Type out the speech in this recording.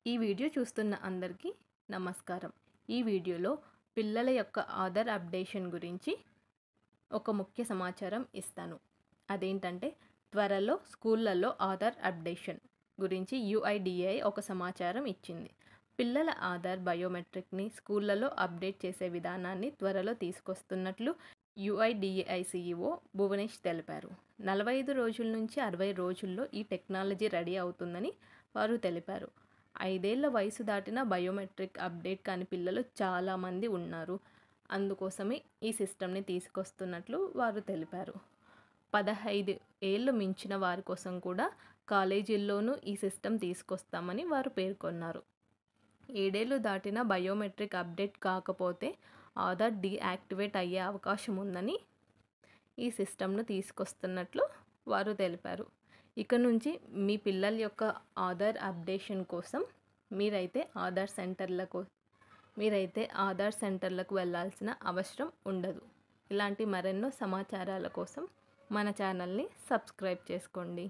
ఈ వీడియో చూస్తున్న అందరికీ నమస్కారం. ఈ వీడియోలో పిల్లల యొక్క ఆధార్ అప్డేషన్ గురించి ఒక ముఖ్య సమాచారం ఇస్తాను. అదేంటంటే త్వరలో స్కూళ్ళల్లో ఆధార్ అప్డేషన్ గురించి UIDAI ఒక సమాచారం ఇచ్చింది. పిల్లల ఆధార్ బయోమెట్రిక్ని స్కూళ్ళలో అప్డేట్ చేసే విధానాన్ని త్వరలో తీసుకొస్తున్నట్లు UIDAI CEO భువనేష్ తెలిపారు. 45 రోజుల నుంచి 60 రోజుల్లో ఈ టెక్నాలజీ రెడీ అవుతుందని వారు తెలిపారు. 5 ఏళ్ల వయసు దాటిన బయోమెట్రిక్ అప్డేట్ కాని పిల్లలు చాలామంది ఉన్నారు. అందుకోసమే ఈ సిస్టమ్ని తీసుకొస్తున్నట్లు వారు తెలిపారు. 15 ఏళ్లు మించిన వారి కోసం కూడా కాలేజీల్లోనూ ఈ సిస్టమ్ తీసుకొస్తామని వారు పేర్కొన్నారు. 7 ఏళ్లు దాటిన బయోమెట్రిక్ అప్డేట్ కాకపోతే ఆధార్ డీయాక్టివేట్ అయ్యే అవకాశం ఉందని ఈ సిస్టమ్ను తీసుకొస్తున్నట్లు వారు తెలిపారు. ఇక నుంచి మీ పిల్లల యొక్క ఆధార్ అప్డేషన్ కోసం మీరైతే ఆధార్ సెంటర్లకు వెళ్ళాల్సిన అవసరం ఉండదు. ఇలాంటి మరెన్నో సమాచారాల కోసం మన ఛానల్ని సబ్స్క్రైబ్ చేసుకోండి.